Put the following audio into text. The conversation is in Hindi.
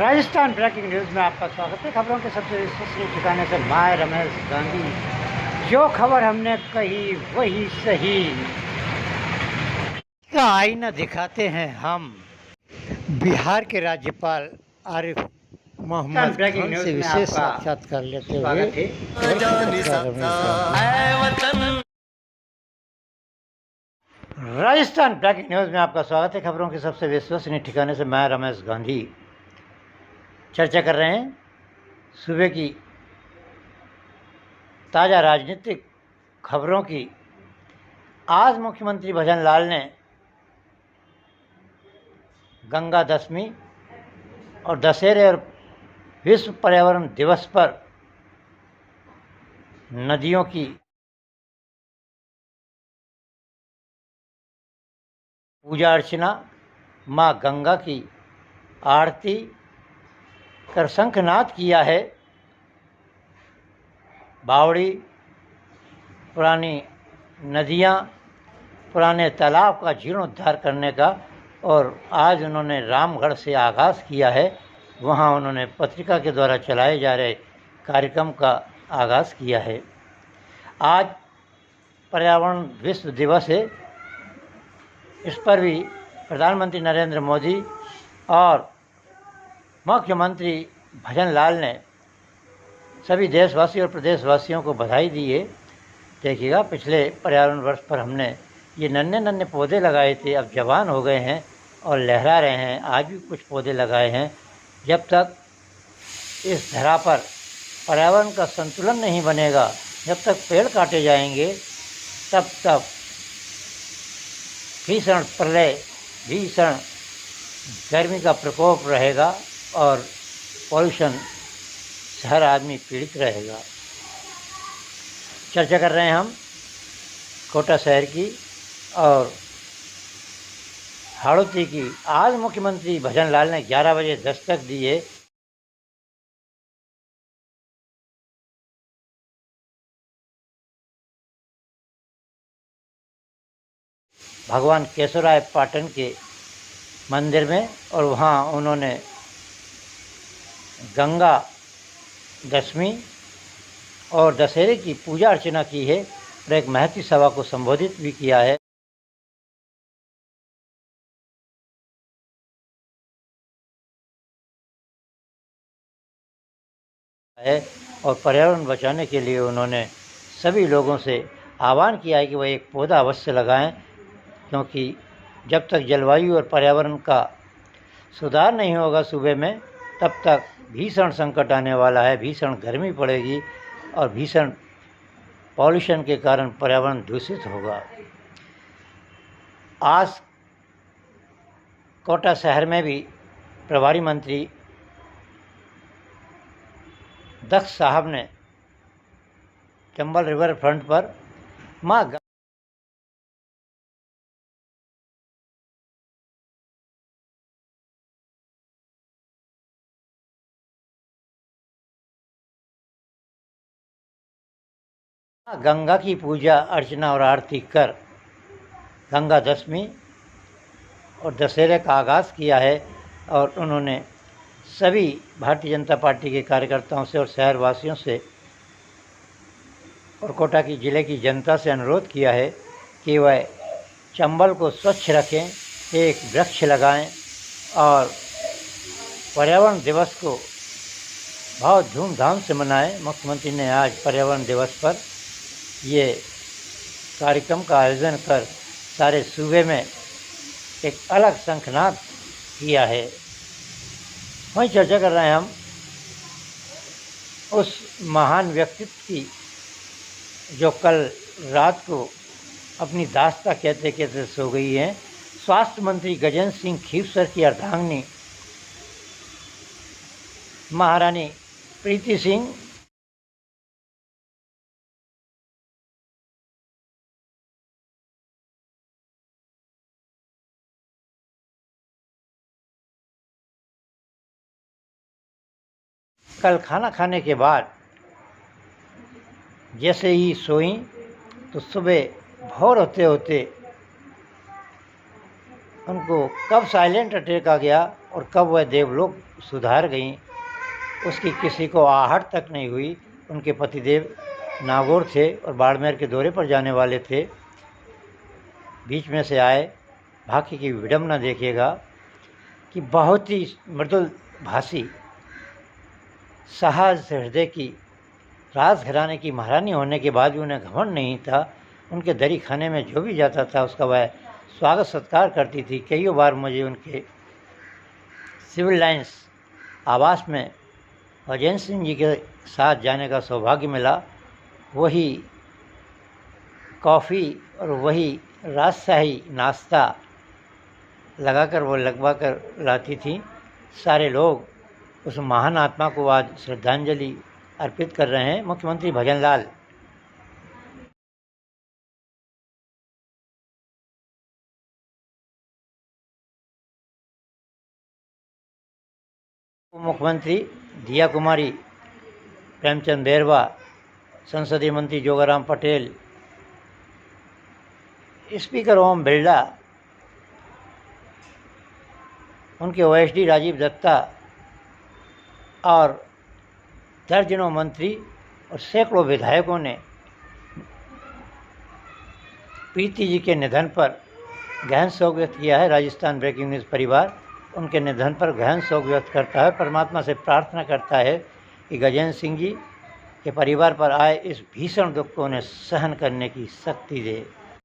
राजस्थान ब्रेकिंग न्यूज़ में आपका स्वागत है। खबरों के सबसे विश्वसनीय ठिकाने से मैं रमेश गांधी। जो खबर हमने कही वही सही का आईना दिखाते हैं हम। बिहार के राज्यपाल आरिफ मोहम्मद खान से विशेष साक्षात्कार लेते हुए राजस्थान ब्रेकिंग न्यूज़ में आपका स्वागत है। खबरों के सबसे विश्वसनीय ठिकाने से मैं रमेश गांधी चर्चा कर रहे हैं सुबह की ताज़ा राजनीतिक खबरों की। आज मुख्यमंत्री भजन लाल ने गंगा दशमी और दशहरे और विश्व पर्यावरण दिवस पर नदियों की पूजा अर्चना, माँ गंगा की आरती कर शंखनाद किया है। बावड़ी, पुरानी नदियाँ, पुराने तालाब का जीर्णोद्धार करने का और आज उन्होंने रामगढ़ से आगाज़ किया है। वहाँ उन्होंने पत्रिका के द्वारा चलाए जा रहे कार्यक्रम का आगाज़ किया है। आज पर्यावरण विश्व दिवस है। इस पर भी प्रधानमंत्री नरेंद्र मोदी और मुख्यमंत्री भजन लाल ने सभी देशवासी और प्रदेशवासियों को बधाई दी है। देखिएगा, पिछले पर्यावरण वर्ष पर हमने ये नन्हे नन्हे पौधे लगाए थे, अब जवान हो गए हैं और लहरा रहे हैं। आज भी कुछ पौधे लगाए हैं। जब तक इस धरा पर पर्यावरण का संतुलन नहीं बनेगा, जब तक पेड़ काटे जाएंगे, तब तक भीषण प्रलय, भीषण गर्मी का प्रकोप रहेगा और पॉल्यूशन से हर आदमी पीड़ित रहेगा। चर्चा कर रहे हैं हम कोटा शहर की और हाड़ौती की। आज मुख्यमंत्री भजन लाल ने 11 बजे दस्तक दी है। भगवान केशवराय पाटन के मंदिर में और वहाँ उन्होंने गंगा दशमी और दशहरे की पूजा अर्चना की है और एक महती सभा को संबोधित भी किया है। और पर्यावरण बचाने के लिए उन्होंने सभी लोगों से आह्वान किया है कि वह एक पौधा अवश्य लगाएं, क्योंकि जब तक जलवायु और पर्यावरण का सुधार नहीं होगा सूबे में, तब तक भीषण संकट आने वाला है। भीषण गर्मी पड़ेगी और भीषण पॉल्यूशन के कारण पर्यावरण दूषित होगा। आज कोटा शहर में भी प्रभारी मंत्री दक्ष साहब ने चंबल रिवर फ्रंट पर माँ गंगा की पूजा अर्चना और आरती कर गंगा दशमी और दशहरे का आगाज़ किया है। और उन्होंने सभी भारतीय जनता पार्टी के कार्यकर्ताओं से और शहरवासियों से और कोटा की ज़िले की जनता से अनुरोध किया है कि वह चंबल को स्वच्छ रखें, एक वृक्ष लगाएं और पर्यावरण दिवस को बहुत धूमधाम से मनाएं। मुख्यमंत्री ने आज पर्यावरण दिवस पर ये कार्यक्रम का आयोजन कर सारे सूबे में एक अलग शंखनाद किया है। वहीं चर्चा कर रहे हैं हम उस महान व्यक्तित्व की जो कल रात को अपनी दास्ता कहते कहते सो गई हैं। स्वास्थ्य मंत्री गजेंद्र सिंह खीवसर की अर्धांगिनी महारानी प्रीति सिंह कल खाना खाने के बाद जैसे ही सोई तो सुबह भोर होते होते उनको कब साइलेंट अटैक आ गया और कब वह देवलोक सुधार गईं उसकी किसी को आहट तक नहीं हुई। उनके पतिदेव नागौर थे और बाड़मेर के दौरे पर जाने वाले थे। बीच में से आए। भाग्य की विडंबना देखिएगा कि बहुत ही मृदुल भाषी, सहज हृदय की, राजघराने की महारानी होने के बाद भी उन्हें घमंड नहीं था। उनके दरी खाने में जो भी जाता था उसका वह स्वागत सत्कार करती थी। कई बार मुझे उनके सिविल लाइन्स आवास में गजेंद्र सिंह जी के साथ जाने का सौभाग्य मिला। वही कॉफ़ी और वही राजशाही नाश्ता लगाकर वो लगवा कर लाती थी। सारे लोग उस महान आत्मा को आज श्रद्धांजलि अर्पित कर रहे हैं। मुख्यमंत्री भजनलाल मुख्यमंत्री दिया कुमारी, प्रेमचंद बैरवा, संसदीय मंत्री जोगाराम पटेल, स्पीकर ओम बिरला, उनके ओएसडी राजीव दत्ता और दर्जनों मंत्री और सैकड़ों विधायकों ने प्रीति जी के निधन पर गहन शोक व्यक्त किया है। राजस्थान ब्रेकिंग न्यूज़ परिवार उनके निधन पर गहन शोक व्यक्त करता है। परमात्मा से प्रार्थना करता है कि गजेंद्र सिंह जी के परिवार पर आए इस भीषण दुख को उन्हें सहन करने की शक्ति दे।